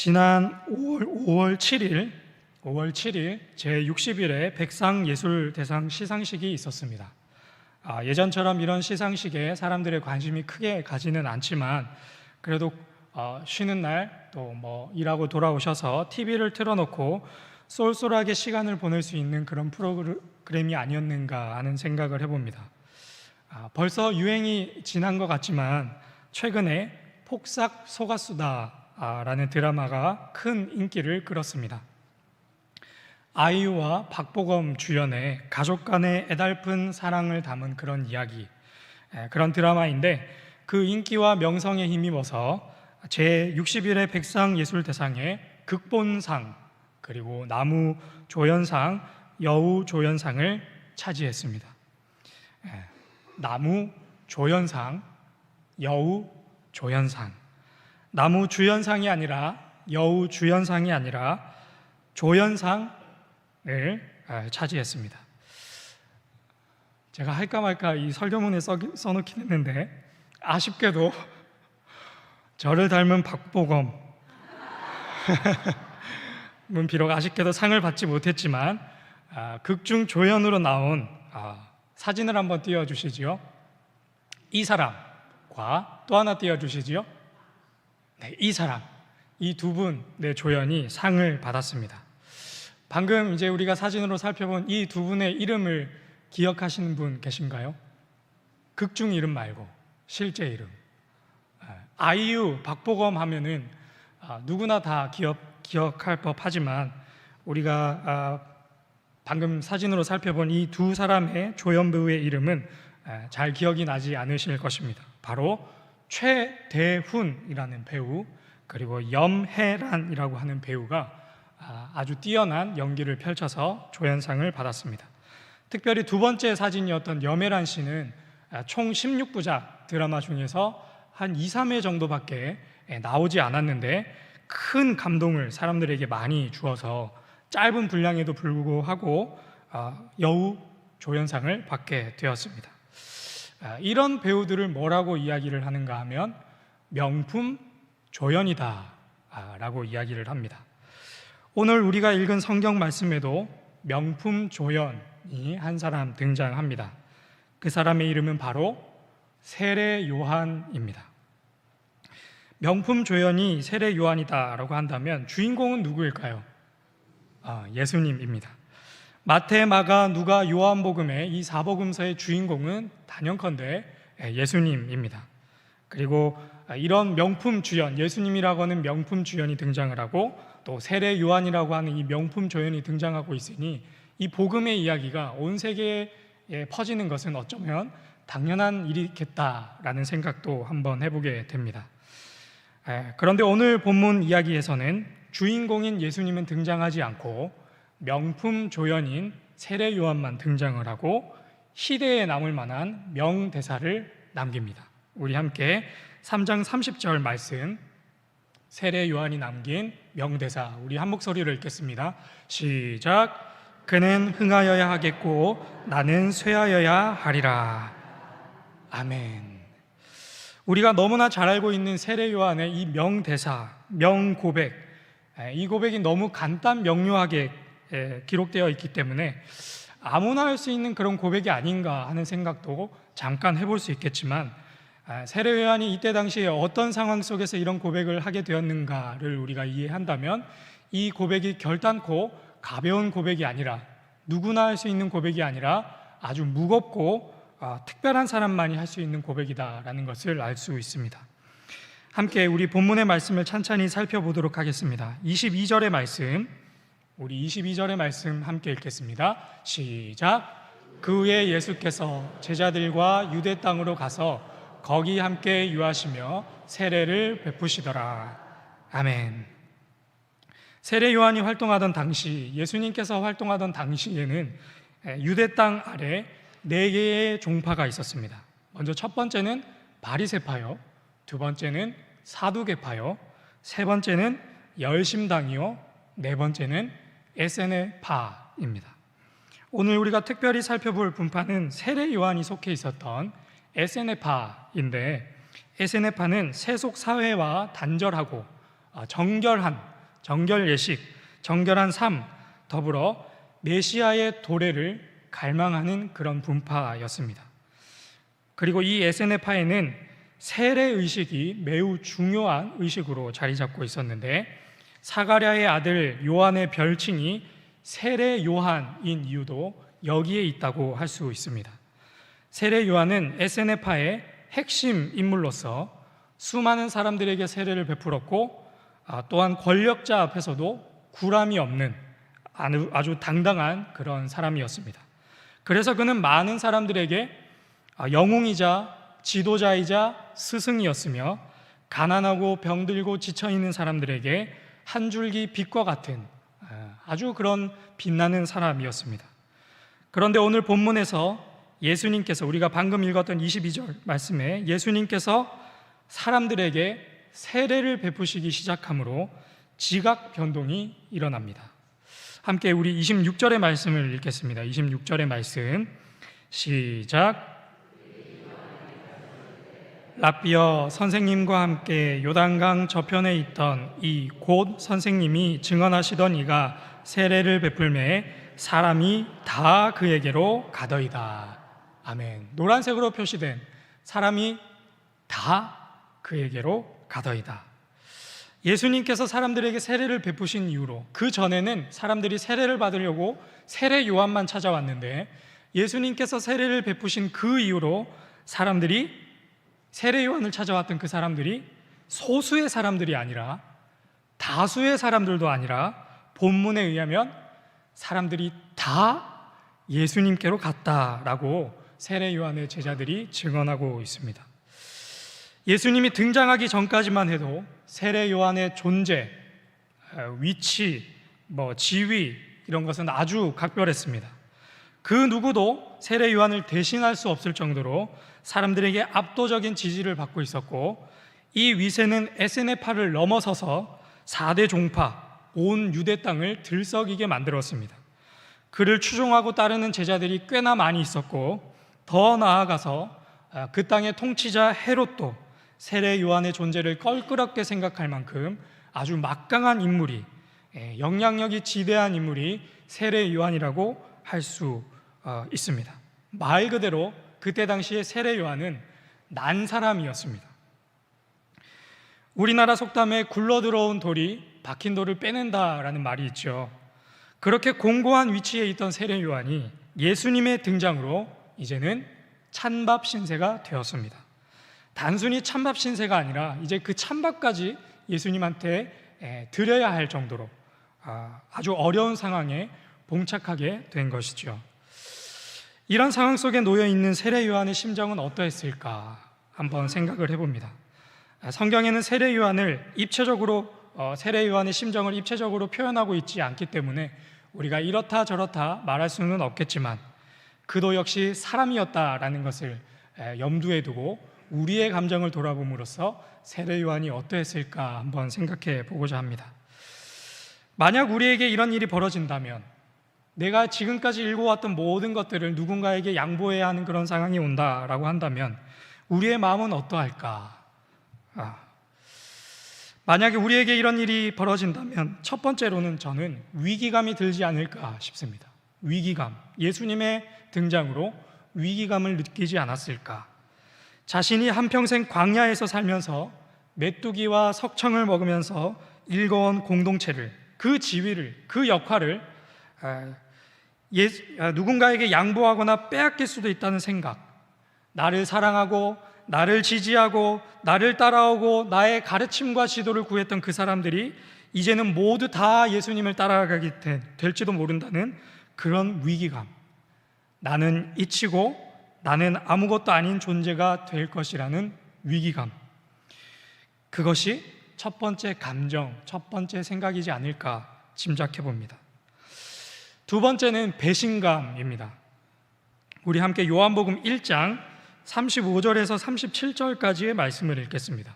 지난 5월 7일 제60일에 백상예술대상 시상식이 있었습니다. 예전처럼 이런 시상식에 사람들의 관심이 크게 가지는 않지만 그래도 쉬는 날 또 일하고 돌아오셔서 TV를 틀어놓고 쏠쏠하게 시간을 보낼 수 있는 그런 프로그램이 아니었는가 하는 생각을 해봅니다. 벌써 유행이 지난 것 같지만 최근에 폭삭 속았수다 라는 드라마가 큰 인기를 끌었습니다. 아이유와 박보검 주연의 가족 간의 애달픈 사랑을 담은 그런 이야기, 그런 드라마인데 그 인기와 명성에 힘입어서 제61회 백상예술대상에 극본상, 그리고 나무조연상, 여우조연상을 차지했습니다. 나무조연상, 여우조연상, 나무주연상이 아니라 여우주연상이 아니라 조연상을 차지했습니다. 제가 할까 말까 이 설교문에 써놓긴 했는데 아쉽게도 저를 닮은 박보검 비록 아쉽게도 상을 받지 못했지만 극중 조연으로 나온 사진을 한번 띄워주시지요. 이 사람과 또 하나 띄워주시지요. 네, 이 사람, 이 두 분의 조연이 상을 받았습니다. 방금 이제 우리가 사진으로 살펴본 이 두 분의 이름을 기억하시는 분 계신가요? 극중 이름 말고 실제 이름. 아이유, 박보검 하면은 누구나 다 기억할 법하지만 우리가 방금 사진으로 살펴본 이 두 사람의 조연배우의 이름은 잘 기억이 나지 않으실 것입니다. 바로 최대훈이라는 배우, 그리고 염혜란이라고 하는 배우가 아주 뛰어난 연기를 펼쳐서 조연상을 받았습니다. 특별히 두 번째 사진이었던 염혜란 씨는 총 16부작 드라마 중에서 한 2, 3회 정도밖에 나오지 않았는데 큰 감동을 사람들에게 많이 주어서 짧은 분량에도 불구하고 여우 조연상을 받게 되었습니다. 이런 배우들을 뭐라고 이야기를 하는가 하면 명품 조연이다 라고 이야기를 합니다. 오늘 우리가 읽은 성경 말씀에도 명품 조연이 한 사람 등장합니다. 그 사람의 이름은 바로 세례 요한입니다. 명품 조연이 세례 요한이다 라고 한다면 주인공은 누구일까요? 예수님입니다. 마태, 마가, 누가, 요한복음의 이 4복음서의 주인공은 단연컨대 예수님입니다. 그리고 이런 명품 주연, 예수님이라고 하는 명품 주연이 등장을 하고 또 세례 요한이라고 하는 이 명품 조연이 등장하고 있으니 이 복음의 이야기가 온 세계에 퍼지는 것은 어쩌면 당연한 일이겠다라는 생각도 한번 해보게 됩니다. 그런데 오늘 본문 이야기에서는 주인공인 예수님은 등장하지 않고 명품 조연인 세례 요한만 등장을 하고 시대에 남을 만한 명대사를 남깁니다. 우리 함께 3장 30절 말씀, 세례 요한이 남긴 명대사, 우리 한 목소리로 읽겠습니다. 시작. 그는 흥하여야 하겠고 나는 쇠하여야 하리라. 아멘. 우리가 너무나 잘 알고 있는 세례 요한의 이 명대사, 명고백, 이 고백이 너무 간단 명료하게 기록되어 있기 때문에 아무나 할 수 있는 그런 고백이 아닌가 하는 생각도 잠깐 해볼 수 있겠지만 세례 요한이 이때 당시에 어떤 상황 속에서 이런 고백을 하게 되었는가를 우리가 이해한다면 이 고백이 결단코 가벼운 고백이 아니라 누구나 할 수 있는 고백이 아니라 아주 무겁고 특별한 사람만이 할 수 있는 고백이다라는 것을 알 수 있습니다. 함께 우리 본문의 말씀을 찬찬히 살펴보도록 하겠습니다. 22절의 말씀, 우리 22절의 말씀 함께 읽겠습니다. 시작. 그 후에 예수께서 제자들과 유대 땅으로 가서 거기 함께 유하시며 세례를 베푸시더라. 아멘. 세례 요한이 활동하던 당시, 예수님께서 활동하던 당시에는 유대 땅 아래 4개의 종파가 있었습니다. 먼저 첫 번째는 바리새파요, 두 번째는 사두개파요, 세 번째는 열심당이요, 네 번째는 에세네파입니다. 오늘 우리가 특별히 살펴볼 분파는 세례 요한이 속해 있었던 에세네파인데, 에세네파는 세속 사회와 단절하고 정결한 정결 예식, 정결한 삶, 더불어 메시아의 도래를 갈망하는 그런 분파였습니다. 그리고 이 에세네파에는 세례의식이 매우 중요한 의식으로 자리 잡고 있었는데, 사가랴의 아들 요한의 별칭이 세례 요한인 이유도 여기에 있다고 할 수 있습니다. 세례 요한은 에세네파의 핵심 인물로서 수많은 사람들에게 세례를 베풀었고, 또한 권력자 앞에서도 구람이 없는 아주 당당한 그런 사람이었습니다. 그래서 그는 많은 사람들에게 영웅이자 지도자이자 스승이었으며, 가난하고 병들고 지쳐있는 사람들에게 한 줄기 빛과 같은 아주 그런 빛나는 사람이었습니다. 그런데 오늘 본문에서 예수님께서, 우리가 방금 읽었던 22절 말씀에 예수님께서 사람들에게 세례를 베푸시기 시작하므로 지각 변동이 일어납니다. 함께 우리 26절의 말씀을 읽겠습니다. 26절의 말씀 시작. 랍비여, 선생님과 함께 요단강 저편에 있던 이 곧 선생님이 증언하시던 이가 세례를 베풀매 사람이 다 그에게로 가더이다. 아멘. 노란색으로 표시된 사람이 다 그에게로 가더이다. 예수님께서 사람들에게 세례를 베푸신 이후로, 그 전에는 사람들이 세례를 받으려고 세례 요한만 찾아왔는데, 예수님께서 세례를 베푸신 그 이후로 사람들이, 세례 요한을 찾아왔던 그 사람들이 소수의 사람들이 아니라 다수의 사람들도 아니라 본문에 의하면 사람들이 다 예수님께로 갔다라고 세례 요한의 제자들이 증언하고 있습니다. 예수님이 등장하기 전까지만 해도 세례 요한의 존재, 위치, 지위 이런 것은 아주 각별했습니다. 그 누구도 세례 요한을 대신할 수 없을 정도로 사람들에게 압도적인 지지를 받고 있었고, 이 위세는 에세네파를 넘어서서 4대 종파, 온 유대 땅을 들썩이게 만들었습니다. 그를 추종하고 따르는 제자들이 꽤나 많이 있었고, 더 나아가서 그 땅의 통치자 헤롯도 세례 요한의 존재를 껄끄럽게 생각할 만큼 아주 막강한 인물이, 영향력이 지대한 인물이 세례 요한이라고 할 수 있습니다. 말 그대로 그때 당시에 세례 요한은 난 사람이었습니다. 우리나라 속담에 굴러들어온 돌이 박힌 돌을 빼낸다라는 말이 있죠. 그렇게 공고한 위치에 있던 세례 요한이 예수님의 등장으로 이제는 찬밥 신세가 되었습니다. 단순히 찬밥 신세가 아니라 이제 그 찬밥까지 예수님한테 드려야 할 정도로 아주 어려운 상황에 봉착하게 된 것이죠. 이런 상황 속에 놓여 있는 세례 요한의 심정은 어떠했을까 한번 생각을 해봅니다. 성경에는 세례 요한의 심정을 입체적으로 표현하고 있지 않기 때문에 우리가 이렇다 저렇다 말할 수는 없겠지만, 그도 역시 사람이었다라는 것을 염두에 두고 우리의 감정을 돌아봄으로써 세례 요한이 어떠했을까 한번 생각해 보고자 합니다. 만약 우리에게 이런 일이 벌어진다면, 내가 지금까지 읽어왔던 모든 것들을 누군가에게 양보해야 하는 그런 상황이 온다라고 한다면 우리의 마음은 어떠할까? 만약에 우리에게 이런 일이 벌어진다면 첫 번째로는 저는 위기감이 들지 않을까 싶습니다. 위기감, 예수님의 등장으로 위기감을 느끼지 않았을까? 자신이 한평생 광야에서 살면서 메뚜기와 석청을 먹으면서 일궈온 공동체를, 그 지위를, 그 역할을 누군가에게 양보하거나 빼앗길 수도 있다는 생각, 나를 사랑하고 나를 지지하고 나를 따라오고 나의 가르침과 지도를 구했던 그 사람들이 이제는 모두 다 예수님을 따라가게 될지도 모른다는 그런 위기감, 나는 잊히고 나는 아무것도 아닌 존재가 될 것이라는 위기감, 그것이 첫 번째 감정, 첫 번째 생각이지 않을까 짐작해 봅니다. 두 번째는 배신감입니다. 우리 함께 요한복음 1장 35절에서 37절까지의 말씀을 읽겠습니다.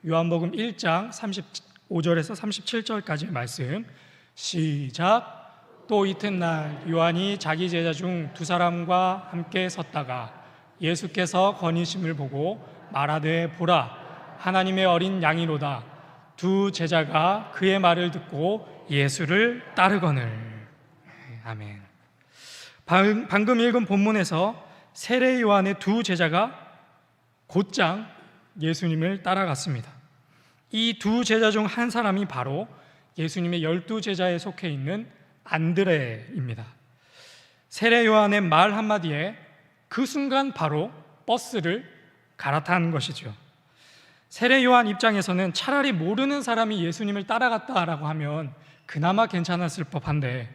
요한복음 1장 35절에서 37절까지의 말씀 시작. 또 이튿날 요한이 자기 제자 중 두 사람과 함께 섰다가 예수께서 거니심을 보고 말하되 보라 하나님의 어린 양이로다. 두 제자가 그의 말을 듣고 예수를 따르거늘. 아멘. 방금 읽은 본문에서 세례 요한의 두 제자가 곧장 예수님을 따라갔습니다. 이 두 제자 중 한 사람이 바로 예수님의 12제자에 속해 있는 안드레입니다. 세례 요한의 말 한마디에 그 순간 바로 버스를 갈아탄 것이죠. 세례 요한 입장에서는 차라리 모르는 사람이 예수님을 따라갔다라고 하면 그나마 괜찮았을 법한데,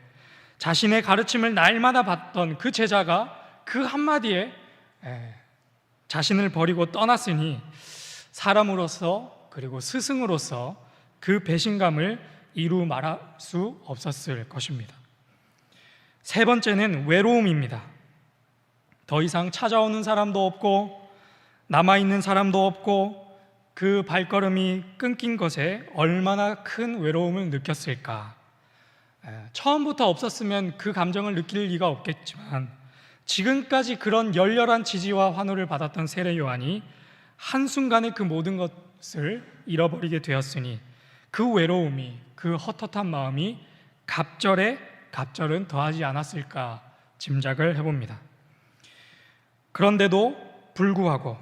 자신의 가르침을 날마다 받던 그 제자가 그 한마디에 자신을 버리고 떠났으니 사람으로서 그리고 스승으로서 그 배신감을 이루 말할 수 없었을 것입니다. 세 번째는 외로움입니다. 더 이상 찾아오는 사람도 없고 남아있는 사람도 없고 그 발걸음이 끊긴 것에 얼마나 큰 외로움을 느꼈을까. 처음부터 없었으면 그 감정을 느낄 리가 없겠지만 지금까지 그런 열렬한 지지와 환호를 받았던 세례 요한이 한순간에 그 모든 것을 잃어버리게 되었으니 그 외로움이, 그 헛헛한 마음이 갑절은 더하지 않았을까 짐작을 해봅니다. 그런데도 불구하고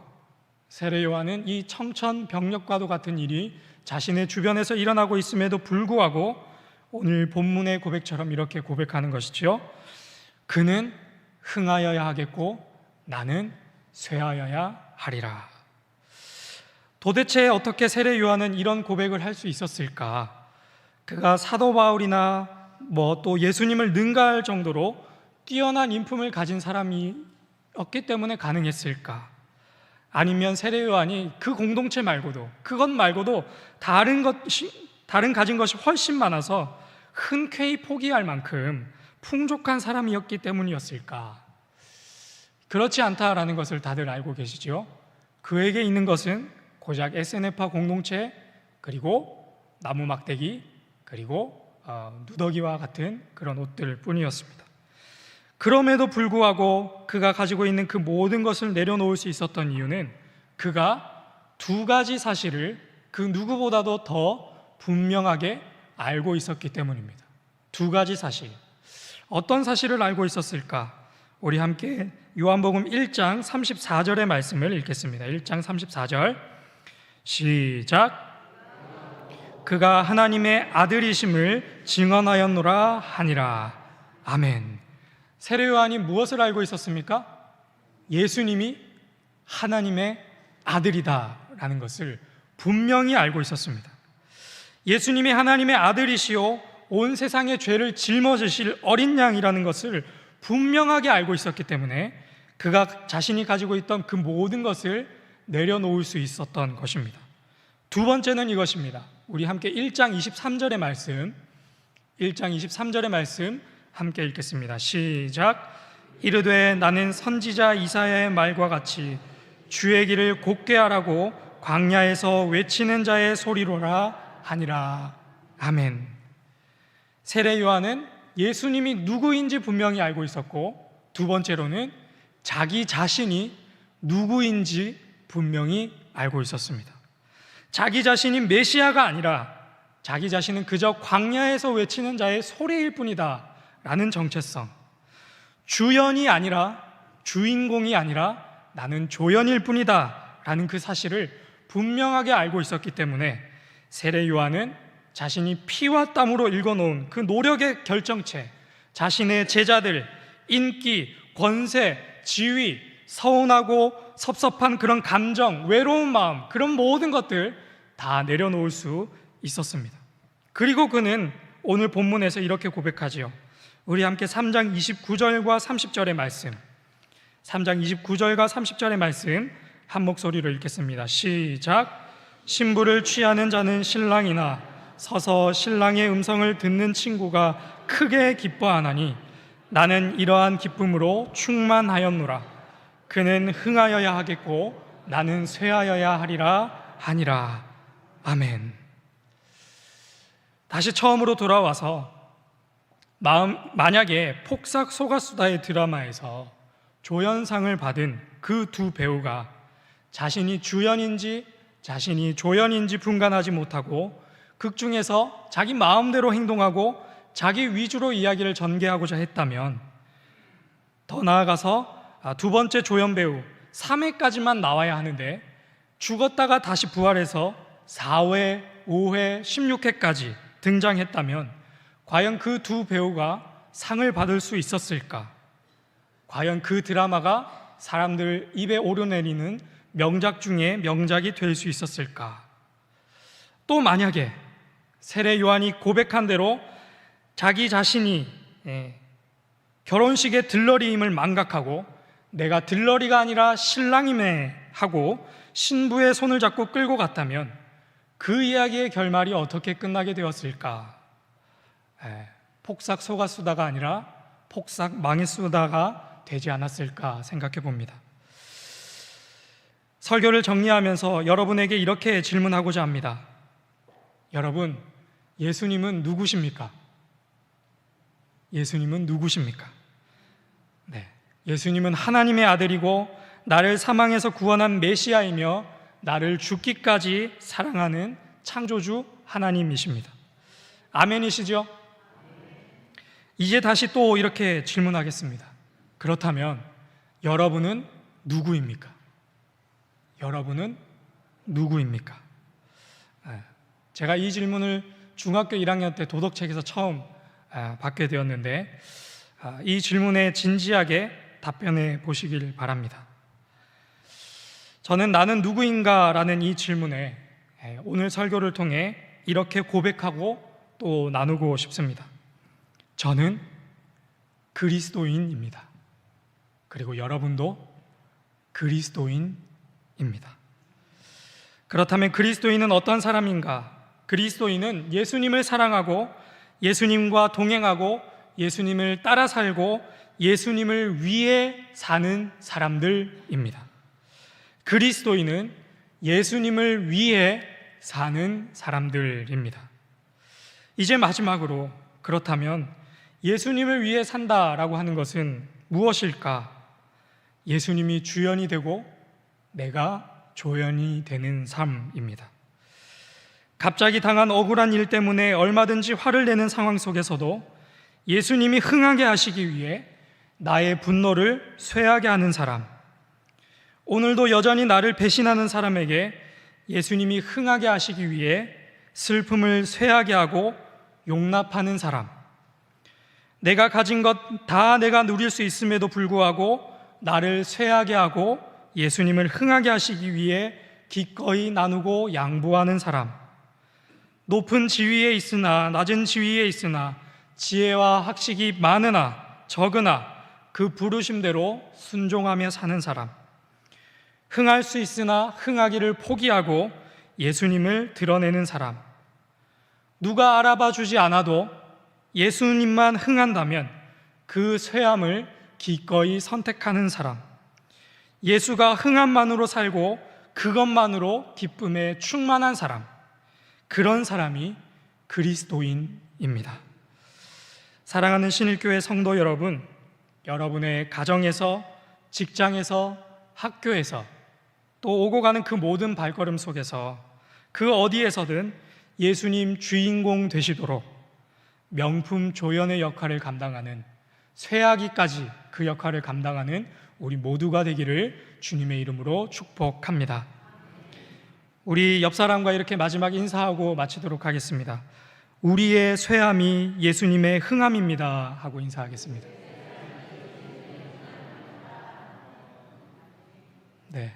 세례 요한은 이 청천벽력과도 같은 일이 자신의 주변에서 일어나고 있음에도 불구하고 오늘 본문의 고백처럼 이렇게 고백하는 것이죠. 그는 흥하여야 하겠고 나는 쇠하여야 하리라. 도대체 어떻게 세례 요한은 이런 고백을 할 수 있었을까? 그가 사도 바울이나 또 예수님을 능가할 정도로 뛰어난 인품을 가진 사람이었기 때문에 가능했을까? 아니면 세례 요한이 그 공동체 말고도, 그것 말고도 다른 가진 것이 훨씬 많아서 흔쾌히 포기할 만큼 풍족한 사람이었기 때문이었을까? 그렇지 않다라는 것을 다들 알고 계시죠? 그에게 있는 것은 고작 SNF파 공동체, 그리고 나무 막대기, 그리고 누더기와 같은 그런 옷들 뿐이었습니다. 그럼에도 불구하고 그가 가지고 있는 그 모든 것을 내려놓을 수 있었던 이유는 그가 두 가지 사실을 그 누구보다도 더 분명하게 알고 있었기 때문입니다. 두 가지 사실. 어떤 사실을 알고 있었을까? 우리 함께 요한복음 1장 34절의 말씀을 읽겠습니다. 1장 34절 시작. 그가 하나님의 아들이심을 증언하였노라 하니라. 아멘. 세례 요한이 무엇을 알고 있었습니까? 예수님이 하나님의 아들이다라는 것을 분명히 알고 있었습니다. 예수님이 하나님의 아들이시오 온 세상의 죄를 짊어지실 어린 양이라는 것을 분명하게 알고 있었기 때문에 그가 자신이 가지고 있던 그 모든 것을 내려놓을 수 있었던 것입니다. 두 번째는 이것입니다. 우리 함께 1장 23절의 말씀, 1장 23절의 말씀 함께 읽겠습니다. 시작. 이르되 나는 선지자 이사야의 말과 같이 주의 길을 곧게 하라고 광야에서 외치는 자의 소리로라 하니라. 아멘. 세례 요한은 예수님이 누구인지 분명히 알고 있었고, 두 번째로는 자기 자신이 누구인지 분명히 알고 있었습니다. 자기 자신이 메시아가 아니라 자기 자신은 그저 광야에서 외치는 자의 소리일 뿐이다 라는 정체성, 주연이 아니라 주인공이 아니라 나는 조연일 뿐이다 라는 그 사실을 분명하게 알고 있었기 때문에 세례 요한은 자신이 피와 땀으로 읽어놓은 그 노력의 결정체, 자신의 제자들, 인기, 권세, 지위, 서운하고 섭섭한 그런 감정, 외로운 마음, 그런 모든 것들 다 내려놓을 수 있었습니다. 그리고 그는 오늘 본문에서 이렇게 고백하지요. 우리 함께 3장 29절과 30절의 말씀, 3장 29절과 30절의 말씀 한 목소리로 읽겠습니다. 시작. 신부를 취하는 자는 신랑이나 서서 신랑의 음성을 듣는 친구가 크게 기뻐하나니 나는 이러한 기쁨으로 충만하였노라. 그는 흥하여야 하겠고 나는 쇠하여야 하리라 하니라. 아멘. 다시 처음으로 돌아와서 만약에 폭삭 속았수다의 드라마에서 조연상을 받은 그 두 배우가 자신이 주연인지 자신이 조연인지 분간하지 못하고 극 중에서 자기 마음대로 행동하고 자기 위주로 이야기를 전개하고자 했다면, 더 나아가서 두 번째 조연배우 3회까지만 나와야 하는데 죽었다가 다시 부활해서 4회, 5회, 16회까지 등장했다면 과연 그 두 배우가 상을 받을 수 있었을까? 과연 그 드라마가 사람들 입에 오르내리는 명작 중에 명작이 될 수 있었을까? 또 만약에 세례 요한이 고백한 대로 자기 자신이 결혼식의 들러리임을 망각하고 내가 들러리가 아니라 신랑임에 하고 신부의 손을 잡고 끌고 갔다면 그 이야기의 결말이 어떻게 끝나게 되었을까? 폭삭 속았수다가 아니라 폭삭 망했수다가 되지 않았을까 생각해 봅니다. 설교를 정리하면서 여러분에게 이렇게 질문하고자 합니다. 여러분, 예수님은 누구십니까? 예수님은 누구십니까? 네, 예수님은 하나님의 아들이고 나를 사망에서 구원한 메시아이며 나를 죽기까지 사랑하는 창조주 하나님이십니다. 아멘이시죠? 이제 다시 또 이렇게 질문하겠습니다. 그렇다면 여러분은 누구입니까? 여러분은 누구입니까? 제가 이 질문을 중학교 1학년 때 도덕책에서 처음 받게 되었는데 이 질문에 진지하게 답변해 보시길 바랍니다. 저는 나는 누구인가? 라는 이 질문에 오늘 설교를 통해 이렇게 고백하고 또 나누고 싶습니다. 저는 그리스도인입니다. 그리고 여러분도 그리스도인입니다. 그렇다면 그리스도인은 어떤 사람인가? 그리스도인은 예수님을 사랑하고 예수님과 동행하고 예수님을 따라 살고 예수님을 위해 사는 사람들입니다. 그리스도인은 예수님을 위해 사는 사람들입니다. 이제 마지막으로, 그렇다면 예수님을 위해 산다라고 하는 것은 무엇일까? 예수님이 주연이 되고 내가 조연이 되는 삶입니다. 갑자기 당한 억울한 일 때문에 얼마든지 화를 내는 상황 속에서도 예수님이 흥하게 하시기 위해 나의 분노를 쇠하게 하는 사람, 오늘도 여전히 나를 배신하는 사람에게 예수님이 흥하게 하시기 위해 슬픔을 쇠하게 하고 용납하는 사람, 내가 가진 것 다 내가 누릴 수 있음에도 불구하고 나를 쇠하게 하고 예수님을 흥하게 하시기 위해 기꺼이 나누고 양보하는 사람, 높은 지위에 있으나 낮은 지위에 있으나 지혜와 학식이 많으나 적으나 그 부르심대로 순종하며 사는 사람, 흥할 수 있으나 흥하기를 포기하고 예수님을 드러내는 사람, 누가 알아봐 주지 않아도 예수님만 흥한다면 그 쇠함을 기꺼이 선택하는 사람, 예수가 흥함만으로 살고 그것만으로 기쁨에 충만한 사람, 그런 사람이 그리스도인입니다. 사랑하는 신일교회 성도 여러분, 여러분의 가정에서, 직장에서, 학교에서, 또 오고 가는 그 모든 발걸음 속에서 그 어디에서든 예수님 주인공 되시도록 명품 조연의 역할을 감당하는, 쇠하기까지 그 역할을 감당하는 우리 모두가 되기를 주님의 이름으로 축복합니다. 우리 옆 사람과 이렇게 마지막 인사하고 마치도록 하겠습니다. 우리의 쇠함이 예수님의 흥함입니다 하고 인사하겠습니다. 네,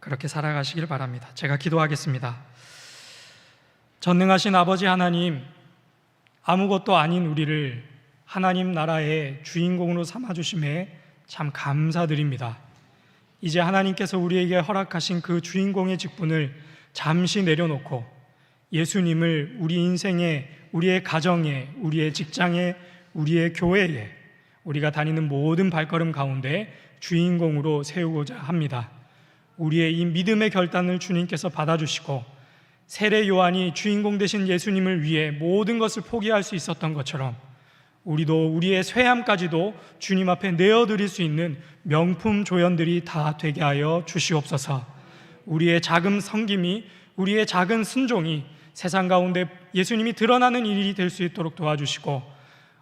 그렇게 살아가시길 바랍니다. 제가 기도하겠습니다. 전능하신 아버지 하나님, 아무것도 아닌 우리를 하나님 나라의 주인공으로 삼아주심에 참 감사드립니다. 이제 하나님께서 우리에게 허락하신 그 주인공의 직분을 잠시 내려놓고 예수님을 우리 인생에, 우리의 가정에, 우리의 직장에, 우리의 교회에, 우리가 다니는 모든 발걸음 가운데 주인공으로 세우고자 합니다. 우리의 이 믿음의 결단을 주님께서 받아주시고 세례 요한이 주인공 되신 예수님을 위해 모든 것을 포기할 수 있었던 것처럼 우리도 우리의 쇠함까지도 주님 앞에 내어드릴 수 있는 명품 조연들이 다 되게 하여 주시옵소서. 우리의 작은 섬김이, 우리의 작은 순종이 세상 가운데 예수님이 드러나는 일이 될 수 있도록 도와주시고,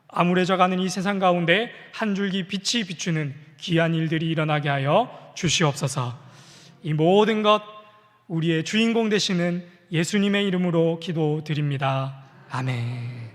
암울해져가는 이 세상 가운데 한 줄기 빛이 비추는 귀한 일들이 일어나게 하여 주시옵소서. 이 모든 것 우리의 주인공 되시는 예수님의 이름으로 기도드립니다. 아멘.